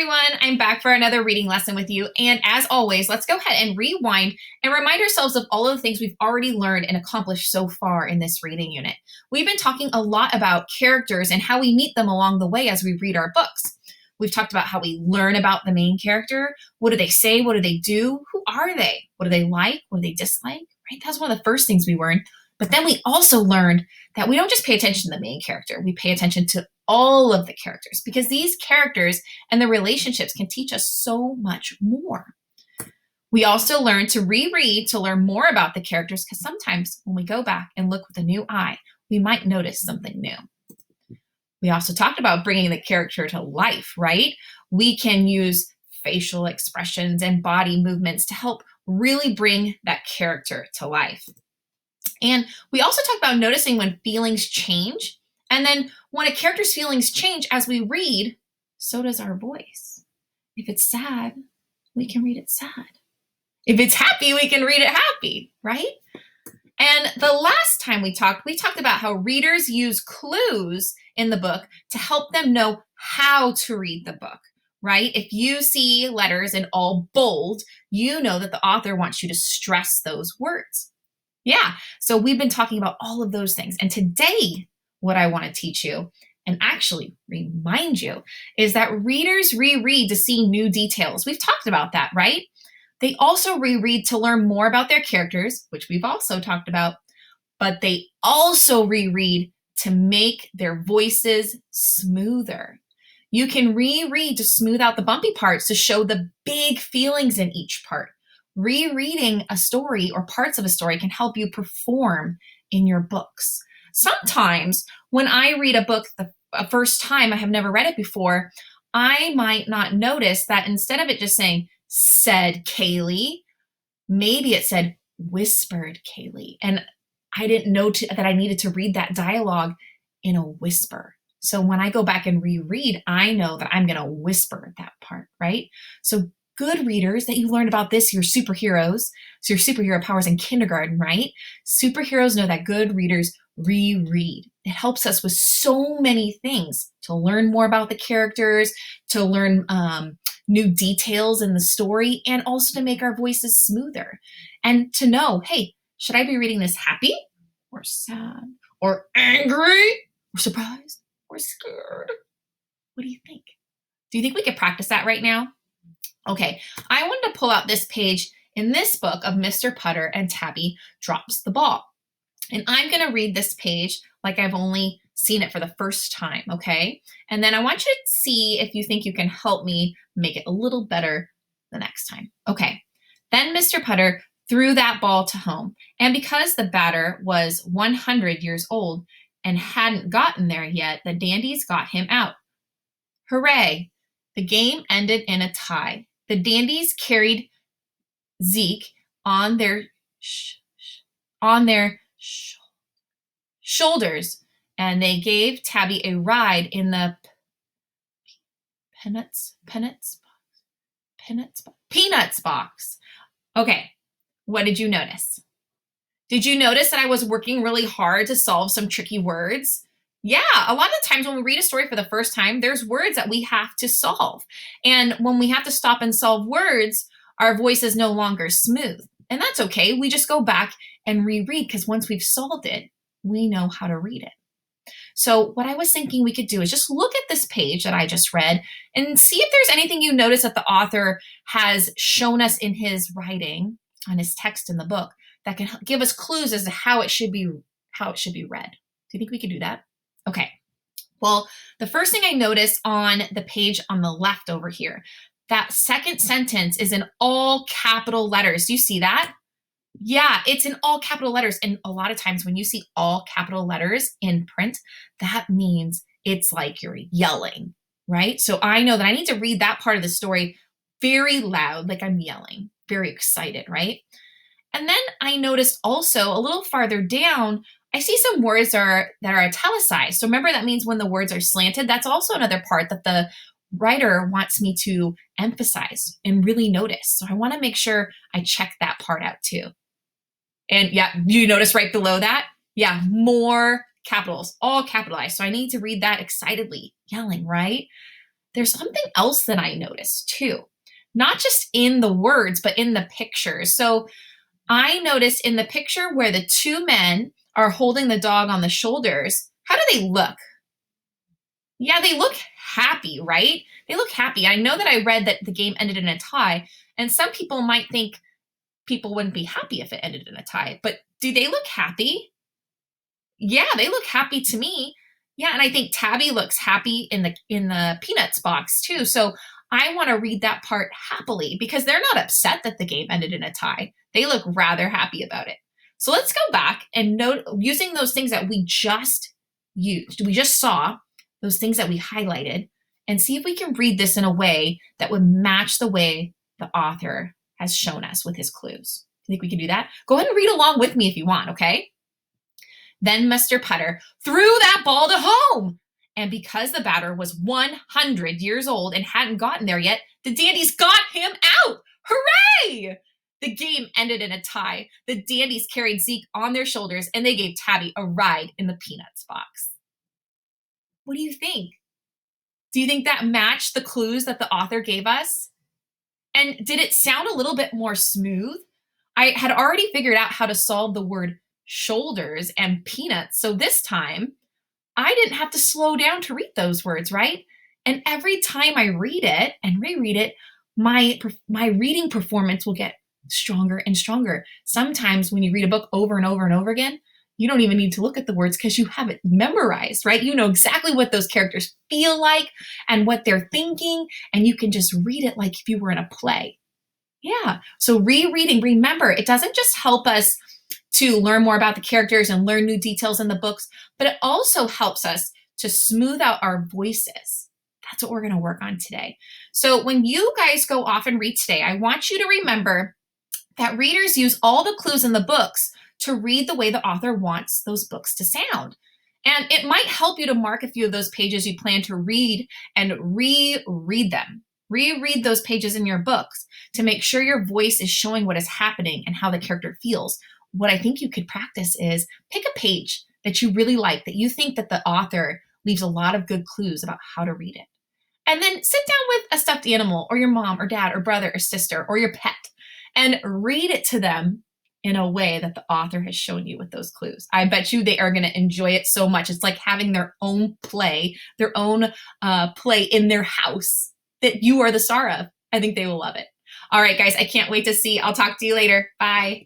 everyone, I'm back for another reading lesson with you. And as always, let's go ahead and rewind and remind ourselves of all of the things we've already learned and accomplished so far in this reading unit. We've been talking a lot about characters and how we meet them along the way as we read our books. We've talked about how we learn about the main character. What do they say? What do they do? Who are they? What do they like? What do they dislike? Right? That's one of the first things we learned. But then we also learned that we don't just pay attention to the main character. We pay attention to all of the characters because these characters and the relationships can teach us so much more. We also learned to reread to learn more about the characters because sometimes when we go back and look with a new eye, we might notice something new. We also talked about bringing the character to life, right? We can use facial expressions and body movements to help really bring that character to life. And we also talked about noticing when feelings change. And then when a character's feelings change as we read, so does our voice. If it's sad, we can read it sad. If it's happy, we can read it happy, right? And the last time we talked about how readers use clues in the book to help them know how to read the book, right? If you see letters in all bold, you know that the author wants you to stress those words. Yeah, so we've been talking about all of those things. And today, what I want to teach you and actually remind you is that readers reread to see new details. We've talked about that, right? They also reread to learn more about their characters, which we've also talked about, but they also reread to make their voices smoother. You can reread to smooth out the bumpy parts to show the big feelings in each part. Rereading a story or parts of a story can help you perform in your books. Sometimes when I read a book the first time, I have never read it before, I might not notice that instead of it just saying, said Kaylee, maybe it said, whispered Kaylee. And I didn't know that I needed to read that dialogue in a whisper. So when I go back and reread, I know that I'm going to whisper that part, right? So good readers that you learned about this, your superheroes, so your superhero powers in kindergarten, right? Superheroes know that good readers reread. It helps us with so many things to learn more about the characters, to learn new details in the story, and also to make our voices smoother. And to know, hey, should I be reading this happy or sad or angry or surprised or scared? What do you think? Do you think we could practice that right now? Okay, I wanted to pull out this page in this book of Mr. Putter and Tabby Drops the Ball. And I'm going to read this page like I've only seen it for the first time, okay? And then I want you to see if you think you can help me make it a little better the next time. Okay, then Mr. Putter threw that ball to home. And because the batter was 100 years old and hadn't gotten there yet, the Dandies got him out. Hooray! The game ended in a tie. The Dandies carried Zeke on their shoulders, and they gave Tabby a ride in the peanuts box. Okay, what did you notice? Did you notice that I was working really hard to solve some tricky words? Yeah, a lot of the times when we read a story for the first time, there's words that we have to solve. And when we have to stop and solve words, our voice is no longer smooth. And that's okay. We just go back and reread because once we've solved it, we know how to read it. So what I was thinking we could do is just look at this page that I just read and see if there's anything you notice that the author has shown us in his writing, on his text in the book, that can give us clues as to how it should be read. Do you think we could do that? Okay, well, the first thing I noticed on the page on the left over here, that second sentence is in all capital letters. Do you see that? Yeah, it's in all capital letters. And a lot of times when you see all capital letters in print, that means it's like you're yelling, right? So I know that I need to read that part of the story very loud, like I'm yelling, very excited, right? And then I noticed also a little farther down, I see some words that are italicized. So remember, that means when the words are slanted, that's also another part that the writer wants me to emphasize and really notice. So I want to make sure I check that part out too. And yeah, you notice right below that? Yeah, more capitals, all capitalized. So I need to read that excitedly, yelling, right? there's something else that I noticed too, not just in the words, but in the pictures. So I noticed in the picture where the two men are holding the dog on the shoulders, how do they look? Yeah, they look happy, right? They look happy. I know that I read that the game ended in a tie, and some people might think people wouldn't be happy if it ended in a tie, but do they look happy? Yeah, they look happy to me. Yeah, and I think Tabby looks happy in the Peanuts box too. So I want to read that part happily because they're not upset that the game ended in a tie. They look rather happy about it. So let's go back and note using those things that we just used. We just saw those things that we highlighted and see if we can read this in a way that would match the way the author has shown us with his clues. Do you think we can do that? Go ahead and read along with me if you want, okay? Then Mr. Putter threw that ball to home. And because the batter was 100 years old and hadn't gotten there yet, the Dandies got him out. Hooray! The game ended in a tie. The Dandies carried Zeke on their shoulders and they gave Tabby a ride in the Peanuts box. What do you think? Do you think that matched the clues that the author gave us? And did it sound a little bit more smooth? I had already figured out how to solve the word shoulders and peanuts. So this time, I didn't have to slow down to read those words, right? And every time I read it and reread it, my reading performance will get stronger and stronger. Sometimes when you read a book over and over and over again, you don't even need to look at the words because you have it memorized, right? You know exactly what those characters feel like and what they're thinking, and you can just read it like if you were in a play. Yeah. So rereading, remember, it doesn't just help us to learn more about the characters and learn new details in the books, but it also helps us to smooth out our voices. That's what we're going to work on today. So when you guys go off and read today, I want you to remember that readers use all the clues in the books to read the way the author wants those books to sound. And it might help you to mark a few of those pages you plan to read and reread them. Reread those pages in your books to make sure your voice is showing what is happening and how the character feels. What I think you could practice is pick a page that you really like, that you think that the author leaves a lot of good clues about how to read it. And then sit down with a stuffed animal or your mom or dad or brother or sister or your pet and read it to them in a way that the author has shown you with those clues. I bet you they are going to enjoy it so much. It's like having their own play in their house that you are the star of. I think they will love it. All right, guys, I can't wait to see. I'll talk to you later. Bye.